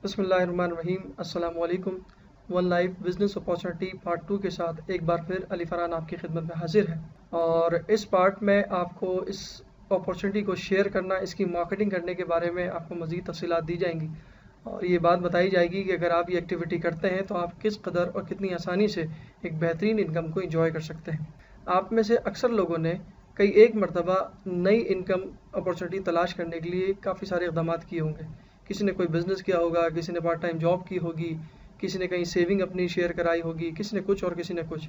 बिस्मिल्लाहिर्रहमानिर्रहीम। अस्सलाम वालेकुम। One life business opportunity part 2 के साथ एक बार फिर अली फरहान आपकी खिदमत में हाजिर है। और इस पार्ट में आपको इस अपॉर्चुनिटी को शेयर करना, इसकी मार्केटिंग करने के बारे में आपको मज़ीद तफसीलात दी जाएंगी और ये बात बताई जाएगी कि अगर आप ये एक्टिविटी करते हैं तो आप किस कदर और कितनी आसानी से एक बेहतरीन इनकम को इंजॉय कर सकते हैं। आप में से अक्सर लोगों ने कई एक मरतबा नई इनकम अपॉर्चुनिटी तलाश करने के लिए काफ़ी सारे इक़दाम किए होंगे। किसी ने कोई बिज़नेस किया होगा, किसी ने पार्ट टाइम जॉब की होगी, किसी ने कहीं सेविंग अपनी शेयर कराई होगी, किसी ने कुछ और किसी ने कुछ।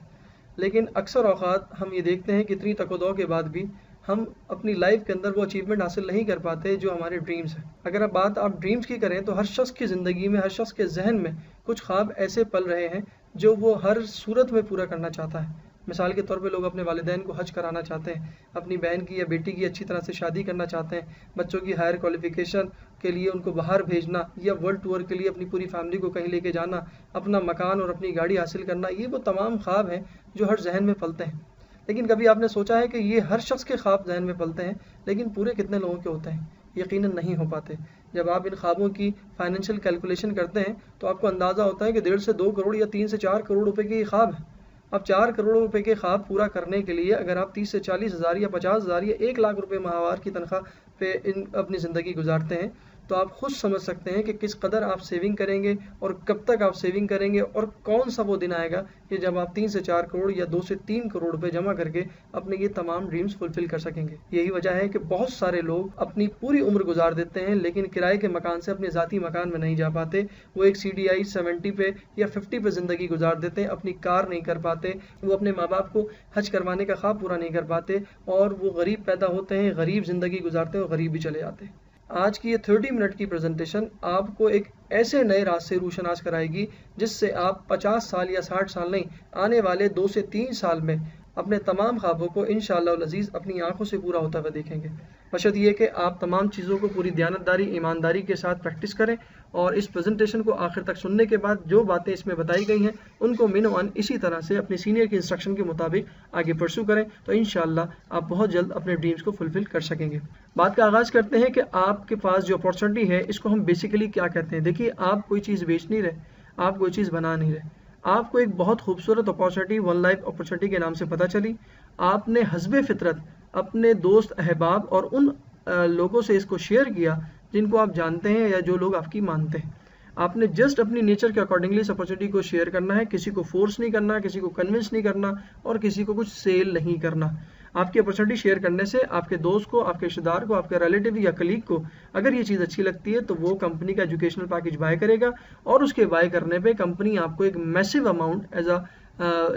लेकिन अक्सर औक़ात हम ये देखते हैं कि इतनी तकदौ के बाद भी हम अपनी लाइफ के अंदर वो अचीवमेंट हासिल नहीं कर पाते जो हमारे ड्रीम्स हैं। अगर अब बात आप ड्रीम्स की करें तो हर शख्स की ज़िंदगी में, हर शख्स के जहन में कुछ ख्वाब ऐसे पल रहे हैं जो वो हर सूरत में पूरा करना चाहता है। मिसाल के तौर पे लोग अपने वालिदैन को हज कराना चाहते हैं, अपनी बहन की या बेटी की अच्छी तरह से शादी करना चाहते हैं, बच्चों की हायर क्वालिफिकेशन के लिए उनको बाहर भेजना या वर्ल्ड टूर के लिए अपनी पूरी फैमिली को कहीं लेके जाना, अपना मकान और अपनी गाड़ी हासिल करना। ये वो तमाम ख्वाब हैं जो हर जहन में पलते हैं। लेकिन कभी आपने सोचा है कि ये हर शख्स के ख्वाब जहन में पलते हैं, लेकिन पूरे कितने लोगों के होते हैं? यकीनन नहीं हो पाते। जब आप इन ख्वाबों की फाइनेंशियल कैलकुलेशन करते हैं तो आपको अंदाज़ा होता है कि 1.5 से 2 करोड़ या 3 से 4 करोड़ रुपए के ये ख्वाब है। अब 4 करोड़ रुपए के ख्वाब पूरा करने के लिए अगर आप 30 से 40 हज़ार या 50 हज़ार या 1 लाख रुपए माहवार की तनख्वाह पे अपनी ज़िंदगी गुजारते हैं तो आप खुद समझ सकते हैं कि किस कदर आप सेविंग करेंगे और कब तक आप सेविंग करेंगे और कौन सा वो दिन आएगा कि जब आप 3 से 4 करोड़ या 2 से 3 करोड़ रुपए जमा करके अपने ये तमाम ड्रीम्स फुलफिल कर सकेंगे। यही वजह है कि बहुत सारे लोग अपनी पूरी उम्र गुजार देते हैं लेकिन किराए के मकान से अपने ज़ाती मकान में नहीं जा पाते। वो एक CDI 70 पे या 50 पे ज़िंदगी गुजार देते हैं, अपनी कार नहीं कर पाते, वो अपने माँ बाप को हज करवाने का ख्वाब पूरा नहीं कर पाते और वो गरीब पैदा होते हैं, गरीब ज़िंदगी गुजारते हैं और गरीब भी चले जाते हैं। आज की ये 30 मिनट की प्रेजेंटेशन आपको एक ऐसे नए रास्ते रोशनास कराएगी जिससे आप 50 साल या 60 साल नहीं, आने वाले 2 से 3 साल में अपने तमाम ख्वाबों को इंशाअल्लाह अज़ीज़ अपनी आंखों से पूरा होता हुआ देखेंगे। बशर्त ये कि आप तमाम चीज़ों को पूरी दयानतदारी, ईमानदारी के साथ प्रैक्टिस करें और इस प्रेजेंटेशन को आखिर तक सुनने के बाद जो बातें इसमें बताई गई हैं उनको मिनोअन इसी तरह से अपने सीनियर की इंस्ट्रक्शन के मुताबिक आगे परस्यू करें तो इंशाअल्लाह आप बहुत जल्द अपने ड्रीम्स को फुलफिल कर सकेंगे। बात का आगाज़ करते हैं कि आपके पास जो अपॉर्चुनिटी है इसको हम बेसिकली क्या कहते हैं। देखिए, आप कोई चीज़ बेच नहीं रहे, आप कोई चीज़ बना नहीं रहे। आपको एक बहुत खूबसूरत अपॉर्चुनिटी वन लाइफ अपॉर्चुनिटी के नाम से पता चली। आपने हस्बे फितरत अपने दोस्त अहबाब और उन लोगों से इसको शेयर किया जिनको आप जानते हैं या जो लोग आपकी मानते हैं। आपने जस्ट अपनी नेचर के अकॉर्डिंगली इस अपॉर्चुनिटी को शेयर करना है, किसी को फोर्स नहीं करना, किसी को कन्विंस नहीं करना और किसी को कुछ सेल नहीं करना। आपकी अपॉर्चुनिटी शेयर करने से आपके दोस्त को, आपके रिश्तेदार को, आपके रिलेटिव या कलीग को अगर ये चीज़ अच्छी लगती है तो वो कंपनी का एजुकेशनल पैकेज बाय करेगा और उसके बाय करने पे कंपनी आपको एक massive amount as a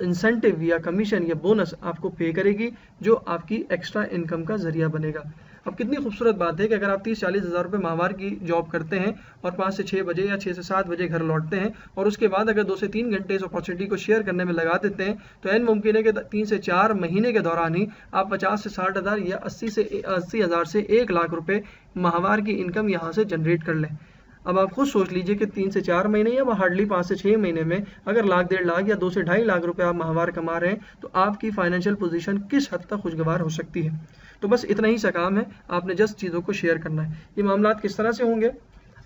incentive या कमीशन या बोनस आपको पे करेगी जो आपकी एक्स्ट्रा इनकम का जरिया बनेगा। अब कितनी खूबसूरत बात है कि अगर आप 30-40 हज़ार रुपये माहवार की जॉब करते हैं और 5 से 6 बजे या 6 से 7 बजे घर लौटते हैं और उसके बाद अगर 2 से 3 घंटे इस अपॉर्चुनिटी को शेयर करने में लगा देते हैं तो एन मुमकिन है कि 3 से 4 महीने के दौरान ही आप 50 से 60 हज़ार या 80 हज़ार से 1 लाख रुपये माहवार की इनकम यहाँ से जनरेट कर लें। अब आप खुद सोच लीजिए कि 3 से 4 महीने या हार्डली 5 से 6 महीने में अगर लाख, 1.5 लाख या 2 से 2.5 लाख रुपए आप माहवार कमा रहे हैं तो आपकी फाइनेंशियल पोजीशन किस हद तक खुशगवार हो सकती है। तो बस इतना ही सा काम है, आपने जस्ट चीज़ों को शेयर करना है। ये मामलात किस तरह से होंगे?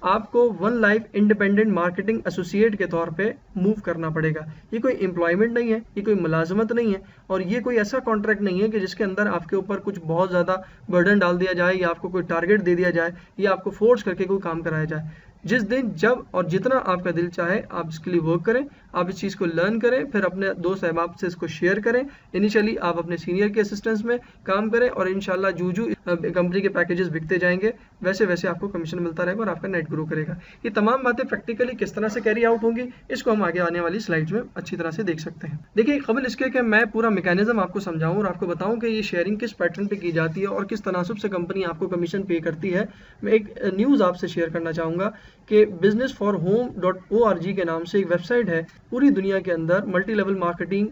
आपको one life independent marketing associate के तौर पे मूव करना पड़ेगा। ये कोई एम्प्लॉयमेंट नहीं है, ये कोई मुलाजमत नहीं है और ये कोई ऐसा कॉन्ट्रैक्ट नहीं है कि जिसके अंदर आपके ऊपर कुछ बहुत ज़्यादा बर्डन डाल दिया जाए या आपको कोई टारगेट दे दिया जाए या आपको फोर्स करके कोई काम कराया जाए। जिस दिन, जब और जितना आपका दिल चाहे आप इसके लिए वर्क करें, आप इस चीज़ को लर्न करें, फिर अपने दोस्त अहबाब से इसको शेयर करें। इनिशियली आप अपने सीनियर के असिस्टेंस में काम करें और इंशाल्लाह जूजू कंपनी के पैकेजेस बिकते जाएंगे वैसे वैसे आपको कमीशन मिलता रहेगा और आपका नेट ग्रो करेगा। ये तमाम बातें प्रैक्टिकली किस तरह से कैरी आउट होंगी इसको हम आगे आने वाली स्लाइड्स में अच्छी तरह से देख सकते हैं। देखिए, कबल इसके कि मैं पूरा मैकेनिज्म आपको समझाऊं और आपको बताऊं कि ये शेयरिंग किस पैटर्न पे की जाती है और किस तनासुब से कंपनी आपको कमीशन पे करती है, मैं एक न्यूज़ आपसे शेयर करना चाहूँगा कि businessforhome.org के नाम से एक वेबसाइट है। पूरी दुनिया के अंदर मल्टी लेवल मार्केटिंग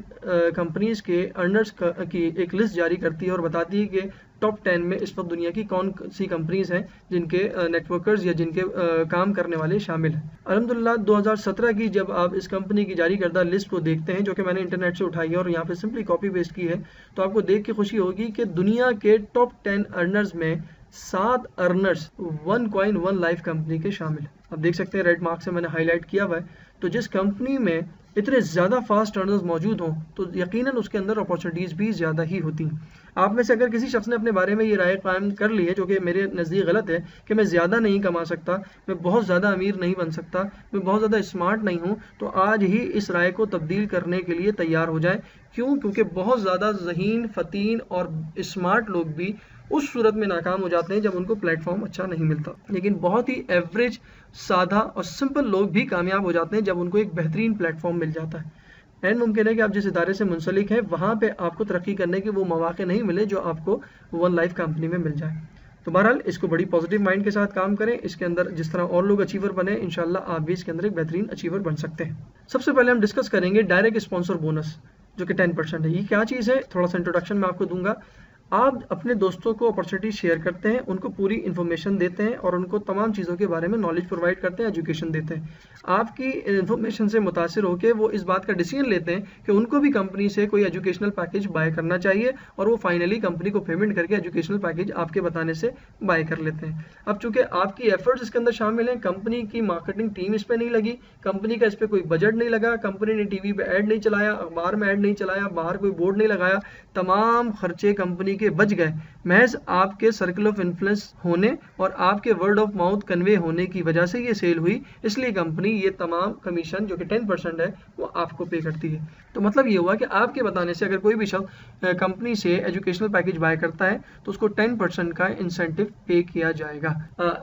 कंपनीज के अर्नर्स की एक लिस्ट जारी करती है और बताती है कि टॉप 10 में इस वक्त दुनिया की कौन सी कंपनीज हैं जिनके नेटवर्कर्स या जिनके काम करने वाले शामिल हैं। अल्हम्दुलिल्लाह 2017 की जब आप इस कंपनी की जारी करदा लिस्ट को देखते हैं, जो कि मैंने इंटरनेट से उठाई है और यहाँ पे सिंपली कॉपी पेस्ट की है, तो आपको देख के खुशी होगी कि दुनिया के टॉप 10 अर्नर्स में 7 earners one coin one life company के शामिल हैं। आप देख सकते हैं रेड मार्क से मैंने हाईलाइट किया हुआ है। तो जिस कंपनी में इतने ज़्यादा फास्ट अर्नर्स मौजूद हों तो यकीनन उसके अंदर अपॉर्चुनिटीज़ भी ज़्यादा ही होती हैं। आप में से अगर किसी शख्स ने अपने बारे में ये राय कायम कर ली है, जो कि मेरे नज़दीक गलत है, कि मैं ज़्यादा नहीं कमा सकता, मैं बहुत ज़्यादा अमीर नहीं बन सकता, मैं बहुत ज़्यादा स्मार्ट नहीं हूँ, तो आज ही इस राय को तब्दील करने के लिए तैयार हो जाएं। क्यों? क्योंकि बहुत ज़्यादा ज़हीन, फ़तीन और स्मार्ट लोग भी उस सूरत में नाकाम हो जाते हैं जब उनको प्लेटफॉर्म अच्छा नहीं मिलता, लेकिन बहुत ही एवरेज, सादा और सिंपल लोग भी कामयाब हो जाते हैं जब उनको एक बेहतरीन प्लेटफॉर्म मिल जाता है। एंड मुमकिन है कि आप जिस इदारे से मुंसलिक हैं वहाँ पे आपको तरक्की करने के वो मौके नहीं मिले जो आपको वन लाइफ कंपनी में मिल जाए। तो बहरहाल इसको बड़ी पॉजिटिव माइंड के साथ काम करें। इसके अंदर जिस तरह और लोग अचीवर बने, इंशाल्लाह आप भी इसके अंदर एक बेहतरीन अचीवर बन सकते हैं। सबसे पहले हम डिस्कस करेंगे डायरेक्ट स्पॉन्सर बोनस, जो कि 10% है। ये क्या चीज़ है, थोड़ा सा इंट्रोडक्शन मैं आपको दूंगा। आप अपने दोस्तों को अपॉर्चुनिटी शेयर करते हैं, उनको पूरी इन्फॉर्मेशन देते हैं और उनको तमाम चीज़ों के बारे में नॉलेज प्रोवाइड करते हैं, एजुकेशन देते हैं। आपकी इन्फॉर्मेशन से मुतासिर होकर वो इस बात का डिसीजन लेते हैं कि उनको भी कंपनी से कोई एजुकेशनल पैकेज बाय करना चाहिए और वो फाइनली कंपनी को पेमेंट करके एजुकेशनल पैकेज आपके बताने से बाय कर लेते हैं। अब चूंकि आपकी एफर्ट्स इसके अंदर शामिल हैं, कंपनी की मार्केटिंग टीम इस पर नहीं लगी, कंपनी का इस पर कोई बजट नहीं लगा, कंपनी ने टीवी पे ऐड नहीं चलाया, अखबार में ऐड नहीं चलाया, बाहर कोई बोर्ड नहीं लगाया, तमाम खर्चे कंपनी के बच गए महज आपके सर्कल ऑफ इन्फ्लुएंस होने और आपके वर्ड ऑफ माउथ कन्वे होने की वजह से ये सेल हुई। इसलिए कंपनी ये तमाम कमीशन जो कि 10% है वो आपको पे करती है। तो मतलब ये हुआ कि आपके बताने से अगर कोई भी शख्स कंपनी से एजुकेशनल पैकेज बाय करता है तो उसको 10% का इंसेंटिव पे किया जाएगा।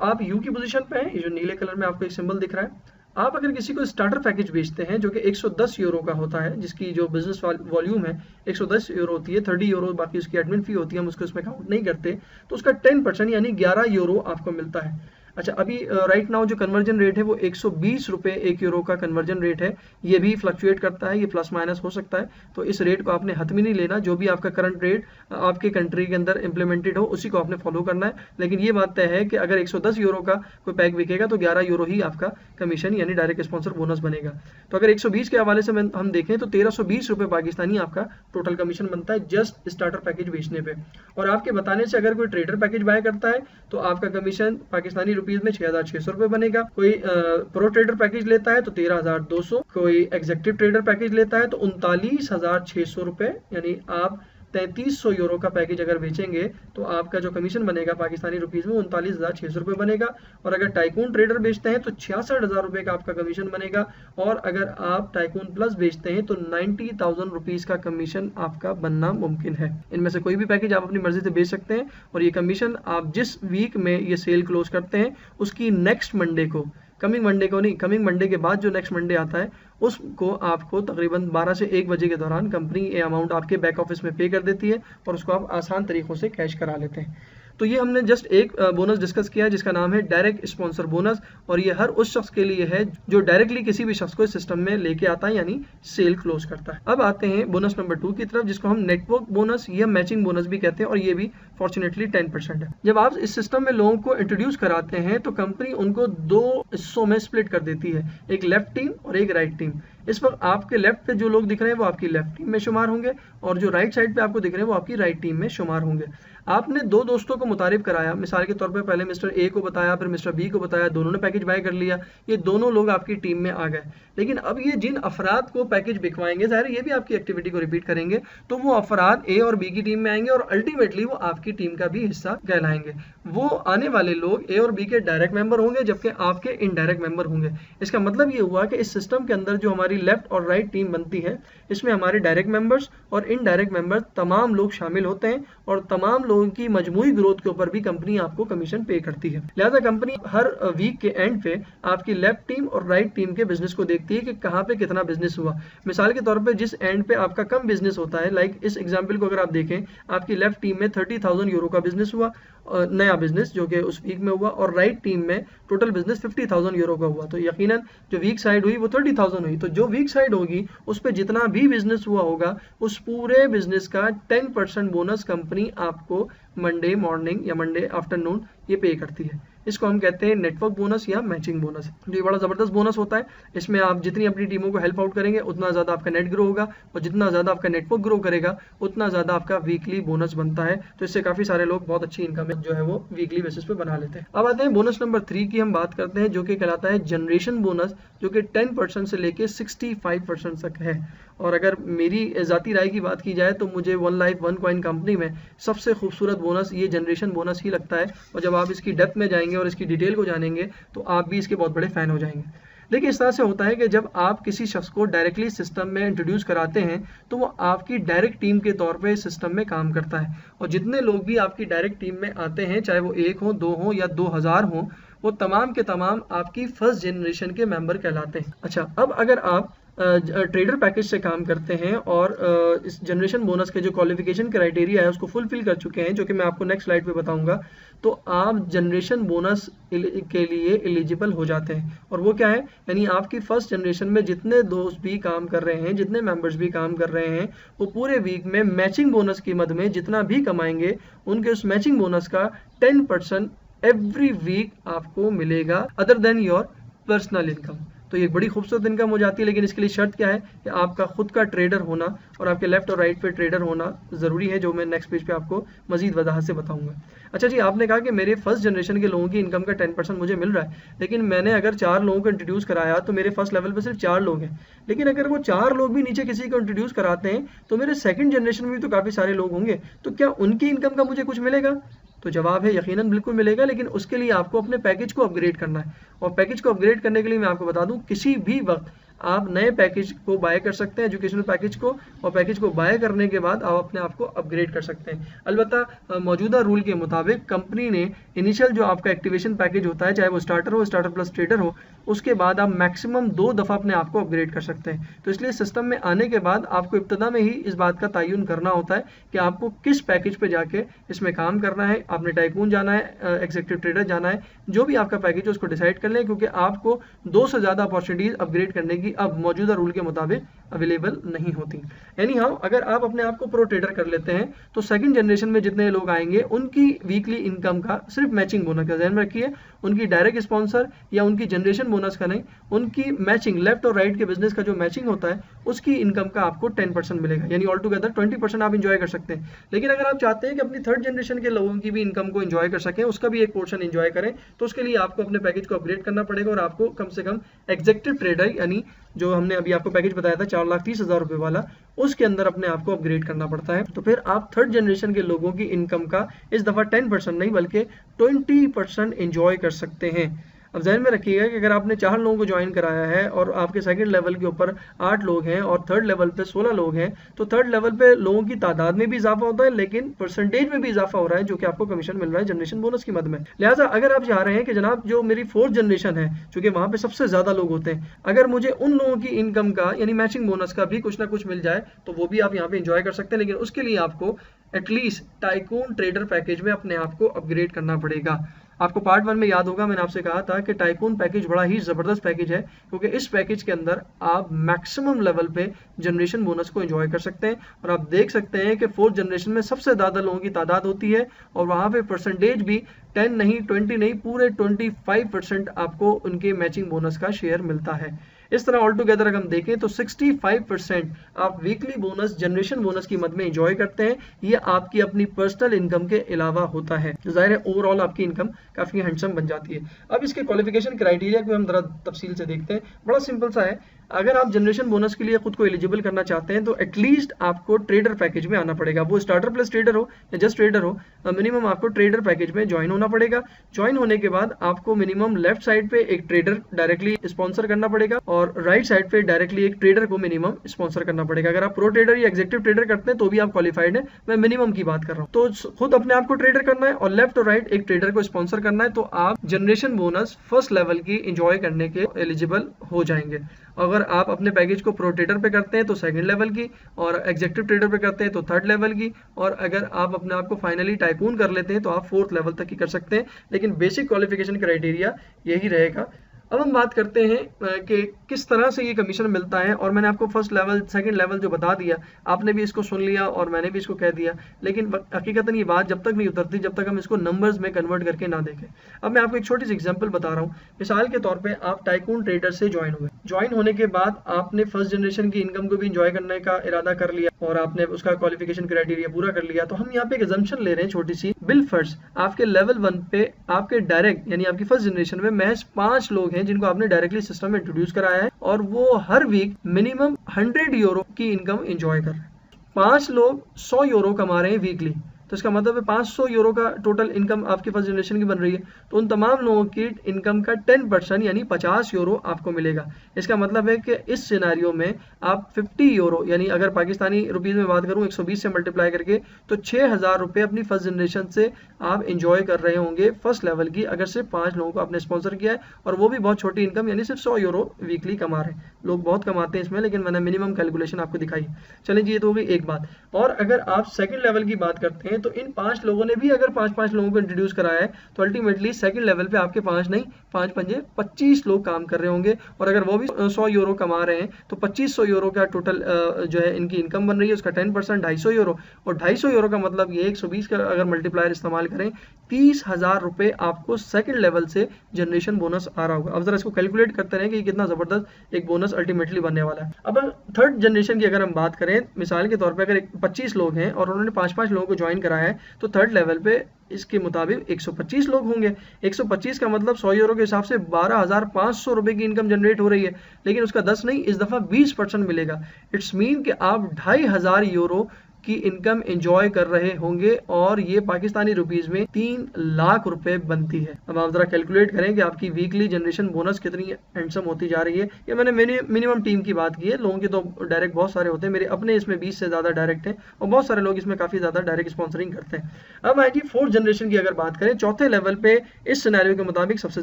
आप यू की पोजीशन पे हैं, ये जो नीले कलर में आपको एक सिंबल दिख रहा है। आप अगर किसी को स्टार्टर पैकेज बेचते हैं जो कि 110 यूरो का होता है, जिसकी जो बिजनेस वॉल्यूम है 110 यूरो होती है, 30 यूरो बाकी उसकी एडमिन फी होती है, हम उसको इसमें काउंट नहीं करते, तो उसका 10% यानी 11 यूरो आपको मिलता है। अच्छा, अभी राइट नाउ जो कन्वर्जन रेट है वो 120 रुपये 1 यूरो का कन्वर्जन रेट है। ये भी फ्लक्चुएट करता है, ये प्लस माइनस हो सकता है, तो इस रेट को आपने हतमी नहीं लेना। जो भी आपका करंट रेट आपके कंट्री के अंदर इंप्लीमेंटेड हो उसी को आपने फॉलो करना है। लेकिन ये बात तय है कि अगर 110 यूरो का कोई पैक बिकेगा तो 11 यूरो ही आपका कमीशन यानी डायरेक्ट स्पॉन्सर बोनस बनेगा। तो अगर 120 के हवाले से हम देखें तो 1320 रुपये पाकिस्तानी आपका टोटल कमीशन बनता है जस्ट स्टार्टर पैकेज बेचने पे। और आपके बताने से अगर कोई ट्रेडर पैकेज बाय करता है तो आपका कमीशन पाकिस्तानी रुपीज में 6,600 रुपये बनेगा। कोई प्रो ट्रेडर पैकेज लेता है तो 13,200, कोई एग्जीक्यूटिव ट्रेडर पैकेज लेता है तो 39,600 रुपये, यानी आप 3,300 यूरो का पैकेज अगर बेचेंगे तो आपका जो कमीशन बनेगा पाकिस्तानी रुपीज में 39,600 रुपये बनेगा। और अगर टाइकून ट्रेडर बेचते हैं तो 66,000 रुपये का आपका कमीशन बनेगा। और अगर आप टाइकून प्लस बेचते हैं तो 90,000 रुपीज का कमीशन आपका बनना मुमकिन है। इनमें से कोई भी पैकेज आप अपनी मर्जी से बेच सकते हैं और ये कमीशन आप जिस वीक में ये सेल क्लोज करते हैं उसकी नेक्स्ट मंडे को, कमिंग मंडे को नहीं, कमिंग मंडे के बाद जो नेक्स्ट मंडे आता है उसको आपको तकरीबन 12 से 1 बजे के दौरान कंपनी ये अमाउंट आपके बैक ऑफिस में पे कर देती है और उसको आप आसान तरीक़ों से कैश करा लेते हैं। तो ये हमने जस्ट एक बोनस डिस्कस किया जिसका नाम है डायरेक्ट स्पॉन्सर बोनस, और ये हर उस शख्स के लिए है जो डायरेक्टली किसी भी शख्स को इस सिस्टम में लेके आता है यानी सेल क्लोज करता है। अब आते हैं बोनस नंबर 2 की तरफ, जिसको हम नेटवर्क बोनस या मैचिंग बोनस भी कहते हैं, और ये भी फॉर्चुनेटली 10% है। जब आप इस सिस्टम में लोगों को इंट्रोड्यूस कराते हैं तो कंपनी उनको 2 हिस्सों में स्प्लिट कर देती है, एक लेफ्ट टीम और एक राइट टीम। इस वक्त आपके लेफ्ट पे जो लोग दिख रहे हैं वो आपकी लेफ्ट टीम में शुमार होंगे और जो राइट साइड पे आपको दिख रहे हैं वो आपकी राइट टीम में शुमार होंगे। आपने 2 दोस्तों को मुतारिफ कराया, मिसाल के तौर पे पहले मिस्टर ए को बताया, फिर मिस्टर बी को बताया, दोनों ने पैकेज बाय कर लिया, ये दोनों लोग आपकी टीम में आ गए। लेकिन अब ये जिन अफराद को पैकेज बिकवाएंगे, ज़ाहिर ये भी आपकी एक्टिविटी को रिपीट करेंगे, तो वो अफराद ए और बी की टीम में आएंगे और अल्टीमेटली वो आपकी टीम का भी हिस्सा कहलाएंगे। वो आने वाले लोग ए और बी के डायरेक्ट मेंबर होंगे जबकि आपके इनडायरेक्ट मेंबर होंगे। इसका मतलब ये हुआ कि इस सिस्टम के अंदर जो हमारी लेफ्ट और राइट टीम बनती है इसमें हमारे डायरेक्ट मेंबर्स और इनडायरेक्ट मेंबर्स तमाम लोग शामिल होते हैं और तमाम लोगों की मजमूई ग्रोथ के ऊपर भी कंपनी आपको कमीशन पे करती है। लिहाजा कंपनी हर वीक के एंड पे आपकी लेफ्ट टीम और राइट टीम के बिजनेस को देखती है कि कहाँ पे कितना बिजनेस हुआ। मिसाल के तौर पे जिस एंड पे आपका कम बिजनेस होता है, लाइक इस एग्जांपल को अगर आप देखें, आपकी लेफ्ट टीम में 30,000 यूरो का बिजनेस हुआ, नया बिजनेस जो कि उस वीक में हुआ, और राइट टीम में टोटल बिजनेस 50,000 यूरो का हुआ, तो यकीनन जो वीक साइड हुई वो 30,000 हुई। तो जो वीक साइड होगी उस पर जितना भी बिजनेस हुआ होगा उस पूरे बिजनेस का 10% बोनस कंपनी आपको मंडे मॉर्निंग या मंडे आफ्टरनून ये पे करती है। इसको हम कहते हैं नेटवर्क बोनस या मैचिंग बोनस। तो ये बड़ा ज़बरदस्त बोनस होता है। इसमें आप जितनी अपनी टीमों को हेल्प आउट करेंगे उतना ज़्यादा आपका नेट ग्रो होगा, और जितना ज़्यादा आपका नेटवर्क ग्रो करेगा उतना ज़्यादा आपका वीकली बोनस बनता है। तो इससे काफ़ी सारे लोग बहुत अच्छी इनकम जो है वो वीकली बेसिस पे बना लेते हैं। अब आते हैं बोनस नंबर 3 की हम बात करते हैं, जो कि कहलाता है जनरेशन बोनस, जो कि 10% से लेके 65% तक है। और अगर मेरी ज़ाती राय की बात की जाए तो मुझे one life one coin company में सबसे खूबसूरत बोनस ये जनरेशन बोनस ही लगता है। और जब आप इसकी डेप्थ में जाएंगे और इसकी डिटेल को जानेंगे तो आप भी इसके बहुत बड़े फ़ैन हो जाएंगे। देखिए, इस तरह से होता है कि जब आप किसी शख्स को डायरेक्टली सिस्टम में इंट्रोड्यूस कराते हैं तो वो आपकी डायरेक्ट टीम के तौर पे सिस्टम में काम करता है। और जितने लोग भी आपकी डायरेक्ट टीम में आते हैं, चाहे वो 1 हो, 2 हो या 2000 हो, वो तमाम के तमाम आपकी फर्स्ट जनरेशन के मेंबर कहलाते हैं। अच्छा, अब अगर आप ट्रेडर पैकेज से काम करते हैं और इस जनरेशन बोनस के जो क्वालिफिकेशन क्राइटेरिया है उसको फुलफिल कर चुके हैं, जो कि मैं आपको नेक्स्ट स्लाइड पे बताऊंगा, तो आप जनरेशन बोनस के लिए एलिजिबल हो जाते हैं। और वो क्या है, यानी आपकी फर्स्ट जनरेशन में जितने दोस्त भी काम कर रहे हैं, जितने मेंबर्स भी काम कर रहे हैं, वो पूरे वीक में मैचिंग बोनस की मद में जितना भी कमाएंगे उनके उस मैचिंग बोनस का 10% एवरी वीक आपको मिलेगा, other than your personal income. तो ये बड़ी खूबसूरत इनकम हो जाती है। लेकिन इसके लिए शर्त क्या है कि आपका खुद का ट्रेडर होना और आपके लेफ्ट और राइट पे ट्रेडर होना ज़रूरी है, जो मैं नेक्स्ट पेज पे आपको मजीद वजाहत से बताऊंगा। अच्छा जी, आपने कहा कि मेरे फर्स्ट जनरेशन के लोगों की इनकम का 10% मुझे मिल रहा है, लेकिन मैंने अगर 4 लोगों को इंट्रोड्यूस कराया तो मेरे फर्स्ट लेवल पर सिर्फ 4 लोग हैं। लेकिन अगर वो 4 लोग भी नीचे किसी को इंट्रोड्यूस कराते हैं तो मेरे सेकंड जनरेशन में भी तो काफ़ी सारे लोग होंगे, तो क्या उनकी इनकम का मुझे कुछ मिलेगा? तो जवाब है यकीनन बिल्कुल मिलेगा, लेकिन उसके लिए आपको अपने पैकेज को अपग्रेड करना है। और पैकेज को अपग्रेड करने के लिए मैं आपको बता दूं, किसी भी वक्त आप नए पैकेज को बाय कर सकते हैं, एजुकेशनल पैकेज को, और पैकेज को बाय करने के बाद आप अपने आप को अपग्रेड कर सकते हैं। अलबत्ता मौजूदा रूल के मुताबिक कंपनी ने इनिशियल जो आपका एक्टिवेशन पैकेज होता है, चाहे वो स्टार्टर हो, स्टार्टर प्लस ट्रेडर हो, उसके बाद आप मैक्सिमम 2 दफ़ा अपने आप को अपग्रेड कर सकते हैं। तो इसलिए सिस्टम में आने के बाद आपको इब्तदा में ही इस बात का तयन करना होता है कि आपको किस पैकेज पे जाके इसमें काम करना है। आपने टाइकून जाना है, एग्जीक्यूटिव ट्रेडर जाना है, जो भी आपका पैकेज है उसको डिसाइड कर लें, क्योंकि आपको 2 से ज़्यादा अपॉर्चुनिटीज अपग्रेड करने की अब मौजूदा रूल के मुताबिक अवेलेबल नहीं होती। यानी हाँ, अगर आप अपने आप को प्रो ट्रेडर कर लेते हैं तो सेकंड जनरेशन में जितने लोग आएंगे उनकी वीकली इनकम का सिर्फ मैचिंग बोनस का ध्यान में रखिए, उनकी डायरेक्ट स्पॉन्सर या उनकी जनरेशन बोनस का नहीं, उनकी मैचिंग लेफ्ट और राइट के बिजनेस का जो मैचिंग होता है उसकी इनकम का आपको 10% मिलेगा, यानी ऑल टुगेदर 20% आप इंजॉय कर सकते हैं। लेकिन अगर आप चाहते हैं कि अपनी थर्ड जनरेशन के लोगों की भी इनकम को इंजॉय कर सकें, उसका भी एक पोर्शन इंजॉय करें, तो उसके लिए आपको अपने पैकेज को अपग्रेड करना पड़ेगा और आपको कम से कम एग्जीक्यूटिव ट्रेडर, यानी जो हमने अभी आपको पैकेज बताया था 4,30,000 रुपए वाला, उसके अंदर अपने आप को अपग्रेड करना पड़ता है। तो फिर आप थर्ड जनरेशन के लोगों की इनकम का इस दफ़ा 10% नहीं बल्कि 20% इंजॉय कर सकते हैं। अब ध्यान में रखिएगा कि अगर आपने 4 लोगों को ज्वाइन कराया है और आपके सेकंड लेवल के ऊपर 8 लोग हैं और थर्ड लेवल पे 16 लोग हैं, तो थर्ड लेवल पे लोगों की तादाद में भी इजाफा होता है, लेकिन परसेंटेज में भी इजाफा हो रहा है, जो कि आपको कमीशन मिल रहा है जनरेशन बोनस की मद में। लिहाजा अगर आप चाह रहे हैं कि जनाब जो मेरी फोर्थ जनरेशन है, चूंकि वहां पे सबसे ज्यादा लोग होते हैं, अगर मुझे उन लोगों की इनकम का यानी मैचिंग बोनस का भी कुछ ना कुछ मिल जाए तो वो भी आप यहाँ पे इंजॉय कर सकते हैं। लेकिन उसके लिए आपको एटलीस्ट टाइकून ट्रेडर पैकेज में अपने आप को अपग्रेड करना पड़ेगा। आपको पार्ट 1 में याद होगा मैंने आपसे कहा था कि टाइकून पैकेज बड़ा ही ज़बरदस्त पैकेज है, क्योंकि इस पैकेज के अंदर आप मैक्सिमम लेवल पे जनरेशन बोनस को एंजॉय कर सकते हैं। और आप देख सकते हैं कि फोर्थ जनरेशन में सबसे ज़्यादा लोगों की तादाद होती है और वहाँ पे परसेंटेज भी 10 नहीं, 20 नहीं, पूरे 25% आपको उनके मैचिंग बोनस का शेयर मिलता है। इस तरह ऑल टुगेदर अगर हम देखें तो 65% आप वीकली बोनस जनरेशन बोनस की मद में एंजॉय करते हैं। ये आपकी अपनी पर्सनल इनकम के अलावा होता है, तो जाहिर है ओवरऑल आपकी इनकम काफ़ी हैंडसम बन जाती है। अब इसके क्वालिफिकेशन क्राइटेरिया को हम जरा तफसील से देखते हैं। बड़ा सिंपल सा है, अगर आप जनरेशन बोनस के लिए खुद को एलिजिबल करना चाहते हैं तो एटलीस्ट आपको ट्रेडर पैकेज में आना पड़ेगा, वो स्टार्टर प्लस ट्रेडर हो या जस्ट ट्रेडर हो, मिनिमम आपको ट्रेडर पैकेज में ज्वाइन होना पड़ेगा। ज्वाइन होने के बाद आपको मिनिमम लेफ्ट साइड पे एक ट्रेडर डायरेक्टली स्पॉन्सर करना पड़ेगा और राइट साइड पे डायरेक्टली एक ट्रेडर को मिनिमम स्पॉन्सर करना पड़ेगा। अगर आप प्रो ट्रेडर या एग्जीक्यूटिव ट्रेडर करते हैं तो भी आप क्वालिफाइड है, मैं मिनिमम की बात कर रहा हूँ। तो खुद अपने आप को ट्रेडर करना है और लेफ्ट और राइट एक ट्रेडर को स्पॉन्सर करना है, तो आप जनरेशन बोनस फर्स्ट लेवल की इंजॉय करने के एलिजिबल हो जाएंगे। अगर आप अपने पैकेज को प्रो ट्रेडर पे करते हैं तो सेकंड लेवल की, और एग्जीक्यूटिव ट्रेडर पे करते हैं तो थर्ड लेवल की, और अगर आप अपने आप को फाइनली टाइकून कर लेते हैं तो आप फोर्थ लेवल तक की कर सकते हैं। लेकिन बेसिक क्वालिफिकेशन क्राइटेरिया यही रहेगा। अब हम बात करते हैं कि किस तरह से ये कमीशन मिलता है। और मैंने आपको फर्स्ट लेवल सेकंड लेवल जो बता दिया, आपने भी इसको सुन लिया और मैंने भी इसको कह दिया, लेकिन हकीकतन ये बात जब तक नहीं उतरती जब तक हम इसको नंबर्स में कन्वर्ट करके ना देखें। अब मैं आपको एक छोटी सी एग्जांपल बता रहा हूँ। मिसाल के तौर पे आप टाइकून ट्रेडर से ज्वाइन हुए, ज्वाइन होने के बाद आपने फर्स्ट जनरेशन की इनकम को भी इंजॉय करने का इरादा कर लिया और आपने उसका क्वालिफिकेशन क्राइटेरिया पूरा कर लिया। तो हम यहाँ पे एक एजम्पशन ले रहे हैं छोटी सी। बिल फर्स्ट आपके लेवल 1 पे आपके डायरेक्ट यानी आपकी फर्स्ट जनरेशन में महज 5 लोग हैं जिनको आपने डायरेक्टली सिस्टम में इंट्रोड्यूस कराया है और वो हर वीक मिनिमम 100 यूरो की इनकम एंजॉय कर रहे हैं। 5 लोग 100 यूरो कमा रहे हैं वीकली, तो इसका मतलब है 500 यूरो का टोटल इनकम आपकी फर्स्ट जनरेशन की बन रही है। तो उन तमाम लोगों की इनकम का 10% यानी 50 यूरो आपको मिलेगा। इसका मतलब है कि इस सिनारियो में आप 50 यूरो यानी अगर पाकिस्तानी रुपीज़ में बात करूं 120 से मल्टीप्लाई करके तो 6000 रुपये अपनी फर्स्ट जनरेशन से आप इंजॉय कर रहे होंगे फर्स्ट लेवल की, अगर सिर्फ 5 लोगों को आपने स्पॉन्सर किया है और वो भी बहुत छोटी इनकम यानी सिर्फ 100 यूरो वीकली कमा रहे हैं। लोग बहुत कमाते हैं इसमें, लेकिन मैंने मिनिमम कैलकुलेशन आपको दिखाई। चलिए जी, ये तो हो गई एक बात। और अगर आप सेकंड लेवल की बात करते हैं तो इन 5 लोगों ने भी अगर 5-5 लोगों को इंट्रोड्यूस कराया है तो अल्टीमेटली सेकंड लेवल पे आपके 5 नहीं 5 पंजे 25 लोग काम कर रहे होंगे। और अगर वो भी 100 यूरो कमा रहे हैं तो 2500 यूरो का टोटल जो है इनकी इनकम बन रही है। उसका 10% 250 यूरो, और 250 यूरो का मतलब ये 120 का अगर मल्टीप्लायर इस्तेमाल करें 30,000 रुपये आपको सेकंड लेवल से जनरेशन बोनस आ रहा होगा। अब जरा इसको कैलकुलेट करते रहे कि कितना जबरदस्त एक बोनस अल्टीमेटली बनने वाला है। अब थर्ड जनरेशन की अगर हम बात करें, मिसाल के तौर पे अगर 25 लोग हैं और उन्होंने 5-5 लोगों को ज्वाइन कराया है तो थर्ड लेवल पे इसके मुताबिक 125 लोग होंगे। 125 का मतलब 100 यूरो के हिसाब से 12,500 रुपए की इनकम जनरेट हो रही है, लेकिन उसका 10 नहीं इस दफा 20% मिलेगा। इट्स मीन कि आप 2,500 यूरो की इनकम एंजॉय कर रहे होंगे और ये पाकिस्तानी रुपीस में 3 लाख रुपए बनती है। अब आप जरा कैलकुलेट करें कि आपकी वीकली जनरेशन बोनस कितनी हैंडसम होती जा रही है। ये मैंने मिनिमम टीम की बात की है, लोगों के तो डायरेक्ट बहुत सारे होते हैं, मेरे अपने इसमें 20 से ज्यादा डायरेक्ट हैं और बहुत सारे लोग इसमें काफी ज्यादा डायरेक्ट स्पॉन्सरिंग करते हैं। अब आई जी फोर्थ जनरेशन की अगर बात करें, चौथे लेवल पे इस सिनेरियो के मुताबिक सबसे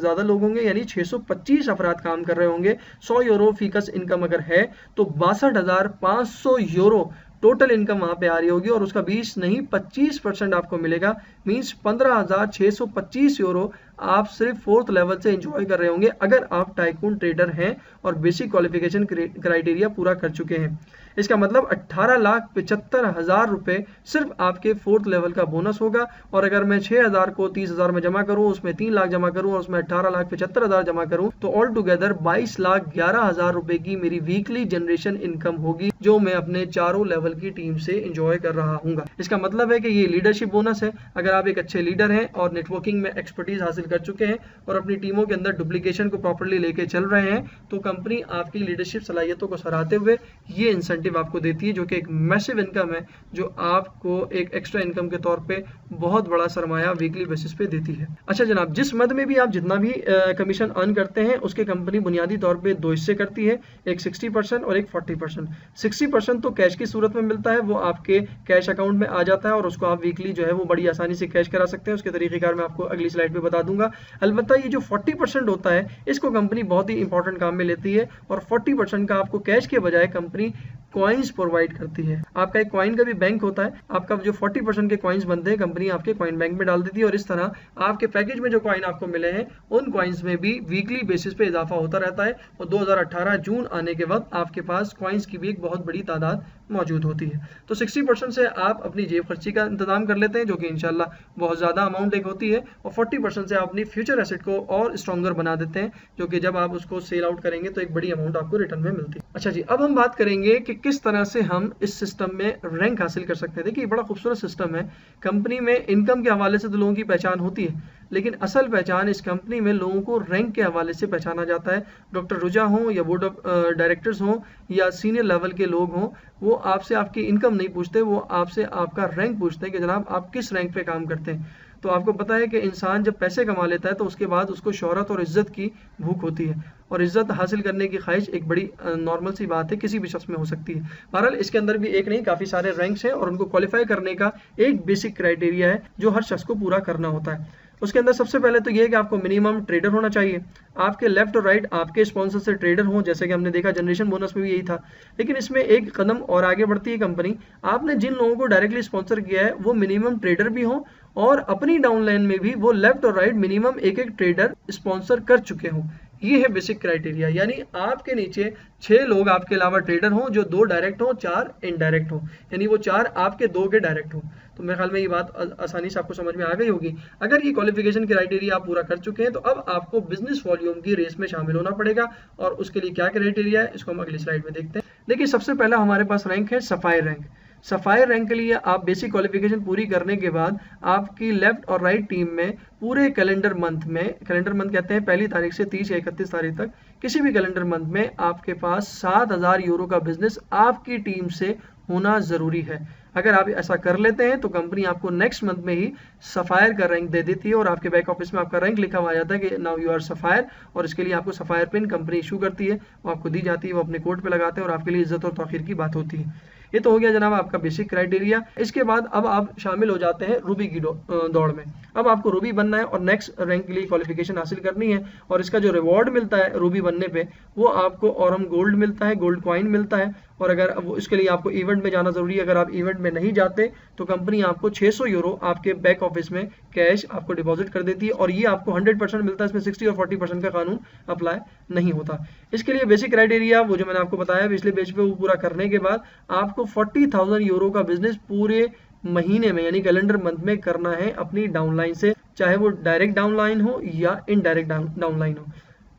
ज्यादा लोग होंगे यानी 625 अफराद काम कर रहे होंगे। 100 यूरो फीकस इनकम अगर है तो 62,500 यूरो टोटल इनकम वहां पे आ रही होगी और उसका 20 नहीं 25% आपको मिलेगा। मींस 15,625 यूरो आप सिर्फ फोर्थ लेवल से एंजॉय कर रहे होंगे अगर आप टाइकून ट्रेडर हैं और बेसिक क्वालिफिकेशन क्राइटेरिया पूरा कर चुके हैं। इसका मतलब 18,75,000 रुपए सिर्फ आपके फोर्थ लेवल का बोनस होगा। और अगर मैं 6,000 को 30,000 में जमा करूं, उसमें 3 लाख जमा करूं और उसमें 18,75,000 जमा करूं तो ऑल टुगेदर 22,11,000 रुपए की मेरी वीकली जनरेशन इनकम होगी जो मैं अपने चारों लेवल की टीम से एंजॉय कर रहा हूँ। इसका मतलब है कि ये लीडरशिप बोनस है। अगर आप एक अच्छे लीडर हैं और नेटवर्किंग में एक्सपर्टीज हासिल कर चुके हैं और अपनी टीमों के अंदर डुप्लीकेशन को प्रॉपर्ली लेके चल रहे हैं तो कंपनी आपकी लीडरशिप सलाहियतों को सराहते हुए ये इंसेंटिव आपको देती है, जो कि एक मैसिव इनकम है जो आपको एक एक्स्ट्रा इनकम के तौर पे बहुत बड़ा सरमाया वीकली बेसिस पे देती है। अच्छा जनाब, जिस मद में भी आप जितना भी कमीशन अर्न करते हैं उसके कंपनी बुनियादी तौर पे 2 हिस्से करती है, एक 60% और एक 40%। 60% तो कैश की सूरत में मिलता है, वो आपके कैश अकाउंट में आ जाता है और उसको आप वीकली जो है वो बड़ी आसानी से कैश करा सकते हैं। उसके तरीकेकार मैं आपको अगली स्लाइड पे बता दूंगा। अलबत्ता ये जो 40% होता है इसको कंपनी बहुत ही इंपॉर्टेंट काम में लेती है और 40% का आपको कैश के बजाय कंपनी कॉइन्स प्रोवाइड करती है। आपका एक कॉइन का भी बैंक होता है, आपका जो 40% के कॉइन्स बनते हैं कंपनी आपके कॉइन बैंक में डाल देती है और इस तरह आपके पैकेज में जो कॉइन आपको मिले हैं उन कॉइन्स में भी वीकली बेसिस पे इजाफा होता रहता है और 2018 जून आने के वक्त आपके पास कॉइन्स की भी एक बहुत बड़ी तादाद मौजूद होती है। तो 60% से आप अपनी जेब खर्ची का इंतजाम कर लेते हैं जो कि इंशाल्लाह बहुत ज्यादा अमाउंट एक होती है, और 40% से आप अपनी फ्यूचर एसेट को और स्ट्रॉन्गर बना देते हैं जो कि जब आप उसको सेल आउट करेंगे तो एक बड़ी अमाउंट आपको रिटर्न में मिलती है। अच्छा जी, अब हम बात करेंगे कि किस तरह से हम इस सिस्टम में रैंक हासिल कर सकते हैं। देखिए बड़ा खूबसूरत सिस्टम है। कंपनी में इनकम के हवाले से तो लोगों की पहचान होती है, लेकिन असल पहचान इस कंपनी में लोगों को रैंक के हवाले से पहचाना जाता है। डॉक्टर रुजा हो या बोर्ड ऑफ डायरेक्टर्स हो या सीनियर लेवल के लोग हों, वो आपसे आपकी इनकम नहीं पूछते, वो आपसे आपका रैंक पूछते हैं कि जनाब आप किस रैंक पे काम करते हैं। तो आपको पता है कि इंसान जब पैसे कमा लेता है तो उसके बाद उसको शोहरत और इज्जत की भूख होती है और इज्जत हासिल करने की ख्वाहिश एक बड़ी नॉर्मल सी बात है, किसी भी शख्स में हो सकती है। बहरहाल इसके अंदर भी एक नहीं काफ़ी सारे रैंक्स हैं और उनको क्वालिफाई करने का एक बेसिक क्राइटेरिया है जो हर शख्स को पूरा करना होता है। उसके अंदर सबसे पहले तो ये है कि आपको मिनिमम ट्रेडर होना चाहिए, आपके लेफ्ट और राइट आपके स्पॉन्सर से ट्रेडर हों, जैसे कि हमने देखा जनरेशन बोनस में भी यही था। लेकिन इसमें एक कदम और आगे बढ़ती है कंपनी, आपने जिन लोगों को डायरेक्टली स्पॉन्सर किया है वो मिनिमम ट्रेडर भी हों और अपनी डाउनलाइन में भी वो लेफ्ट और राइट मिनिमम एक ट्रेडर स्पॉन्सर कर चुके हों। ये है बेसिक क्राइटेरिया, यानी आपके नीचे 6 लोग आपके अलावा ट्रेडर हों, जो 2 डायरेक्ट हों, 4 इनडायरेक्ट हों, यानी वो 4 आपके 2 के डायरेक्ट हों। तो मेरे ख्याल में ये बात आसानी से आपको समझ में आ गई होगी। अगर ये क्वालिफिकेशन क्राइटेरिया आप पूरा कर चुके हैं तो अब आपको बिजनेस वॉल्यूम की रेस में शामिल होना पड़ेगा, और उसके लिए क्या क्राइटेरिया है इसको हम अगली स्लाइड में देखते हैं। देखिए, सबसे पहला हमारे पास रैंक है सफायर रैंक। सफायर रैंक के लिए आप बेसिक क्वालिफिकेशन पूरी करने के बाद आपकी लेफ्ट और राइट टीम में पूरे कैलेंडर मंथ में, कैलेंडर मंथ कहते हैं 1 तारीख से 30 या 31 तारीख तक, किसी भी कैलेंडर मंथ में आपके पास 7,000 यूरो का बिजनेस आपकी टीम से होना जरूरी है। अगर आप ऐसा कर लेते हैं तो कंपनी आपको नेक्स्ट मंथ में ही सफायर का रैंक दे देती है, और आपके बैक ऑफिस में आपका रैंक लिखा हुआ आ जाता है कि नाउ यू आर सफायर, और इसके लिए आपको सफायर पिन कंपनी इशू करती है, वो आपको दी जाती है, वो अपने कोट पे लगाते हैं और आपके लिए इज्जत और तौकीर की बात होती है। ये तो हो गया जनाब आपका बेसिक क्राइटेरिया। इसके बाद अब आप शामिल हो जाते हैं रूबी की दौड़ में। अब आपको रूबी बनना है और नेक्स्ट रैंक के लिए क्वालिफिकेशन हासिल करनी है, और इसका जो रिवॉर्ड मिलता है रूबी बनने पे वो आपको ऑरम गोल्ड मिलता है, गोल्ड कॉइन मिलता है, और अगर वो इसके लिए आपको इवेंट में जाना जरूरी है। अगर आप इवेंट में नहीं जाते तो कंपनी आपको 600 यूरो आपके बैक ऑफिस में कैश आपको डिपॉजिट कर देती है, और ये आपको 100% मिलता है, इसमें 60 और 40% का कानून अप्लाई नहीं होता। इसके लिए बेसिक क्राइटेरिया वो जो मैंने आपको बताया पिछले पेज पे, वो पूरा करने के बाद आपको 40,000 यूरो का बिजनेस पूरे महीने में यानी कैलेंडर मंथ में करना है अपनी डाउनलाइन से, चाहे वो डायरेक्ट डाउनलाइन हो या इनडायरेक्ट डाउनलाइन हो।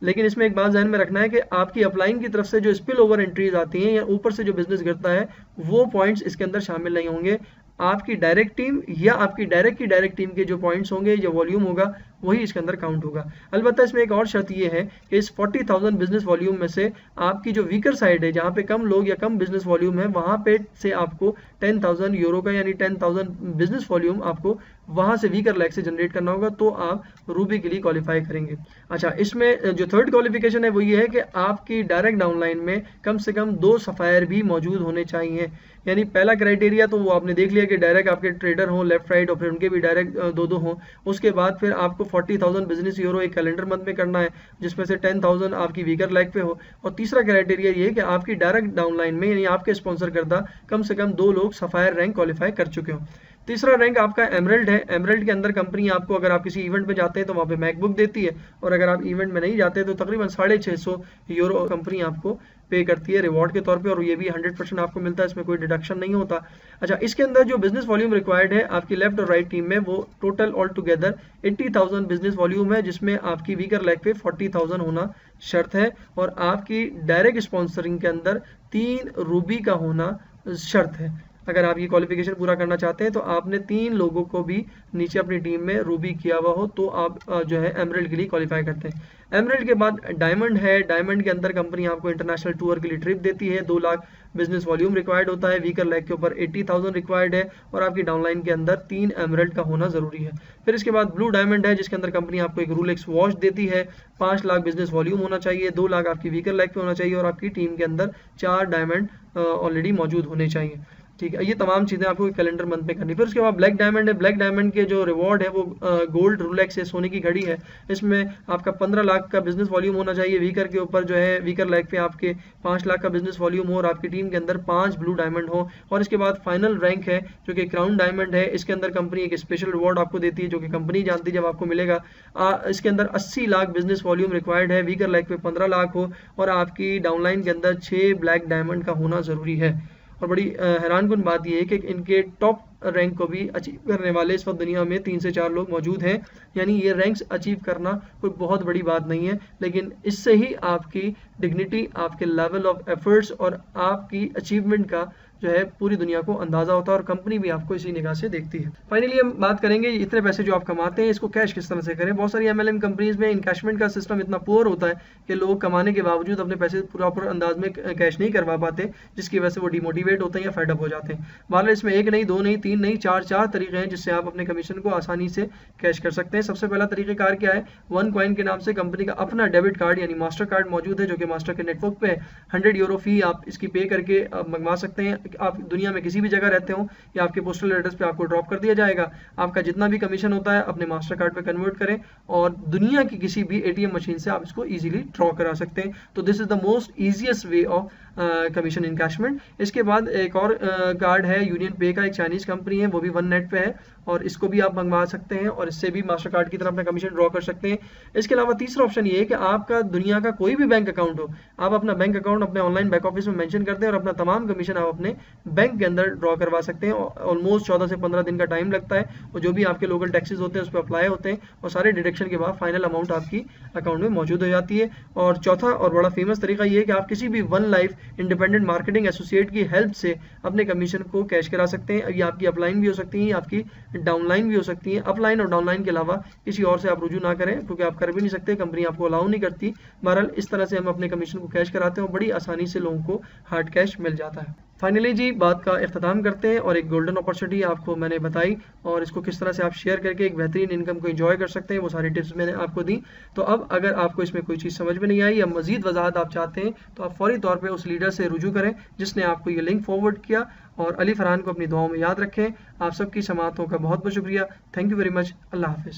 लेकिन इसमें एक बात ध्यान में रखना है कि आपकी अपलाइन की तरफ से जो स्पिल ओवर एंट्रीज आती हैं या ऊपर से जो बिजनेस गिरता है वो पॉइंट्स इसके अंदर शामिल नहीं होंगे। आपकी डायरेक्ट टीम या आपकी डायरेक्ट टीम के जो पॉइंट्स होंगे, जो वॉल्यूम होगा, वही इसके अंदर काउंट होगा। अलबत्ता इसमें एक और शर्त ये है कि इस 40,000 बिजनेस वॉल्यूम में से आपकी जो वीकर साइड है, जहाँ पे कम लोग या कम बिजनेस वॉल्यूम है, वहाँ पे से आपको 10,000 यूरो का यानी 10,000 बिजनेस वॉल्यूम आपको वहाँ से वीकर लेग से जनरेट करना होगा, तो आप रूबी के लिए क्वालिफाई करेंगे। अच्छा, इसमें जो थर्ड क्वालिफिकेशन है वो ये है कि आपकी डायरेक्ट डाउनलाइन में कम से कम 2 सफायर भी मौजूद होने चाहिए। यानी पहला क्राइटेरिया तो वो आपने देख लिया कि डायरेक्ट आपके ट्रेडर हों लेफ्ट राइट, और फिर उनके भी डायरेक्ट 2-2 हों। उसके बाद फिर आपको 40,000 बिजनेस यूरो एक कैलेंडर मंथ में करना है, जिसमें से 10,000 आपकी वीकर लेग पे हो। और तीसरा क्राइटेरिया ये है कि आपकी डायरेक्ट डाउनलाइन में यानी आपके स्पॉन्सर करदा कम से कम 2 लोग सफायर रैंक क्वालिफाई कर चुके हों। तीसरा रैंक आपका एमरल्ड है। एमरल्ड के अंदर कंपनी आपको, अगर आप किसी इवेंट में जाते हैं तो वहाँ पे मैकबुक देती है, और अगर आप इवेंट में नहीं जाते तो तकरीबन 650 यूरो कंपनी आपको पे करती है रिवॉर्ड के तौर पे, और ये भी 100% आपको मिलता है, इसमें कोई डिडक्शन नहीं होता। अच्छा, इसके अंदर जो बिजनेस वॉल्यूम रिक्वायर्ड है आपकी लेफ्ट और राइट टीम में, वो total all together 80,000 business volume है, जिसमें आपकी वीकर लेग पे 40,000 होना शर्त है, और आपकी डायरेक्ट स्पॉन्सरिंग के अंदर 3 रूबी का होना शर्त है। अगर आप ये क्वालिफिकेशन पूरा करना चाहते हैं तो आपने 3 लोगों को भी नीचे अपनी टीम में रूबी किया हुआ हो तो आप जो है एमरल्ड के लिए क्वालिफाई करते हैं। एमरल्ड के बाद डायमंड है। डायमंड के अंदर कंपनी आपको इंटरनेशनल टूर के लिए ट्रिप देती है, 2 लाख बिजनेस वॉल्यूम रिक्वायर्ड होता है, वीकर लेग के ऊपर 80,000 रिक्वायर्ड है, और आपकी डाउनलाइन के अंदर 3 एमरल्ड का होना जरूरी है। फिर इसके बाद ब्लू डायमंड है, जिसके अंदर कंपनी आपको एक रोलेक्स वॉच देती है, 5 लाख बिजनेस वॉल्यूम होना चाहिए, 2 लाख आपकी वीकर लेग पे होना चाहिए, और आपकी टीम के अंदर 4 डायमंड ऑलरेडी मौजूद होने चाहिए। ठीक है, ये तमाम चीज़ें आपको कैलेंडर मंथ में करनी। फिर उसके बाद ब्लैक डायमंड है। ब्लैक डायमंड के जो रिवॉर्ड है वो गोल्ड रोलेक्स है, सोने की घड़ी है। इसमें आपका 15 लाख का बिजनेस वॉल्यूम होना चाहिए, वीकर के ऊपर जो है वीकर लेग पे आपके 5 लाख का बिजनेस वॉल्यूम हो, और आपकी टीम के अंदर 5 ब्लू डायमंड हो। और इसके बाद फाइनल रैंक है जो कि क्राउन डायमंड है। इसके अंदर कंपनी एक स्पेशल रिवॉर्ड आपको देती है जो कि कंपनी जानती है जब आपको मिलेगा। इसके अंदर 80 लाख बिजनेस वॉल्यूम रिक्वायर्ड है, वीकर लेग पे 15 लाख हो, और आपकी डाउनलाइन के अंदर 6 ब्लैक डायमंड का होना जरूरी है। और बड़ी हैरानकुन बात यह है कि इनके टॉप रैंक को भी अचीव करने वाले इस वक्त दुनिया में 3 से 4 लोग मौजूद हैं। यानी ये रैंक्स अचीव करना कोई बहुत बड़ी बात नहीं है, लेकिन इससे ही आपकी डिग्निटी, आपके लेवल ऑफ एफर्ट्स और आपकी अचीवमेंट का जो है पूरी दुनिया को अंदाजा होता है, और कंपनी भी आपको इसी निगाह से देखती है। फाइनली हम बात करेंगे इतने पैसे जो आप कमाते हैं इसको कैश किस तरह से करें। बहुत सारी एमएलएम कंपनीज में इनकैशमेंट का सिस्टम इतना पुअर होता है कि लोग कमाने के बावजूद अपने पैसे प्रॉपर अंदाज में कैश नहीं करवा पाते, जिसकी वजह से वो डिमोटिवेट होते हैं या फेडअप हो जाते हैं। बहरहाल इसमें 1 नहीं, 2 नहीं, 3 नहीं, 4 तरीके हैं जिससे आप अपने कमीशन को आसानी से कैश कर सकते हैं। सबसे पहला तरीकेकार क्या है, वन कॉइन के नाम से कंपनी का अपना डेबिट कार्ड यानी मास्टर कार्ड मौजूद है, जो कि मास्टर के नेटवर्क पे 100 यूरो फी आप इसकी पे करके मंगवा सकते हैं। आप दुनिया में किसी भी जगह रहते हो या आपके पोस्टल एड्रेस पे आपको ड्रॉप कर दिया जाएगा। आपका जितना भी कमीशन होता है अपने मास्टर कार्ड पे कन्वर्ट करें, और दुनिया की किसी भी एटीएम मशीन से आप इसको इजीली ड्रॉ करा सकते हैं। तो this is the most easiest way of commission encashment. इसके बाद एक और कार्ड है यूनियन पे का, एक चाइनीज कंपनी कंपनी है, वो भी वन नेट पे है, और इसको भी आप मंगवा सकते हैं और इससे भी मास्टर कार्ड की तरह अपना कमीशन ड्रॉ कर सकते हैं। इसके अलावा तीसरा ऑप्शन ये है कि आपका दुनिया का कोई भी बैंक अकाउंट हो, आप अपना बैंक अकाउंट अपने ऑनलाइन बैक ऑफिस में मेंशन करते हैं और अपना तमाम कमीशन आप अपने बैंक के अंदर ड्रॉ करवा सकते हैं। ऑलमोस्ट 14 से 15 दिन का टाइम लगता है, और जो भी आपके लोकल टैक्सेस होते हैं उस पर अप्लाई होते हैं, और सारे डिडक्शन के बाद फाइनल अमाउंट आपकी अकाउंट में मौजूद हो जाती है। और चौथा और बड़ा फेमस तरीका ये है कि आप किसी भी one life independent marketing associate की हेल्प से अपने कमीशन को कैश करा सकते हैं। ये आपकी अपलाइन भी हो सकती है, आपकी डाउनलाइन भी हो सकती है। अपलाइन और डाउनलाइन के अलावा किसी और से आप रुजू ना करें, क्योंकि आप कर भी नहीं सकते, कंपनी आपको अलाउ नहीं करती। बहरहाल इस तरह से हम अपने कमीशन को कैश कराते हैं और बड़ी आसानी से लोगों को हार्ड कैश मिल जाता है। फाइनली जी बात का इख्तिताम करते हैं, और एक गोल्डन अपॉर्चुनिटी आपको मैंने बताई और इसको किस तरह से आप शेयर करके एक बेहतरीन इनकम को एंजॉय कर सकते हैं, वो सारी टिप्स मैंने आपको दी। तो अब अगर आपको इसमें कोई चीज़ समझ में नहीं आई या मजीद वजाहत आप चाहते हैं तो आप फौरी तौर पर उस लीडर से रुजू करें जिसने आपको ये लिंक फॉरवर्ड किया, और अली फरहान को अपनी दुआओं में याद रखें। आप सबकी समाअतों का बहुत बहुत शुक्रिया। Thank you very much. अल्लाह हाफिज़।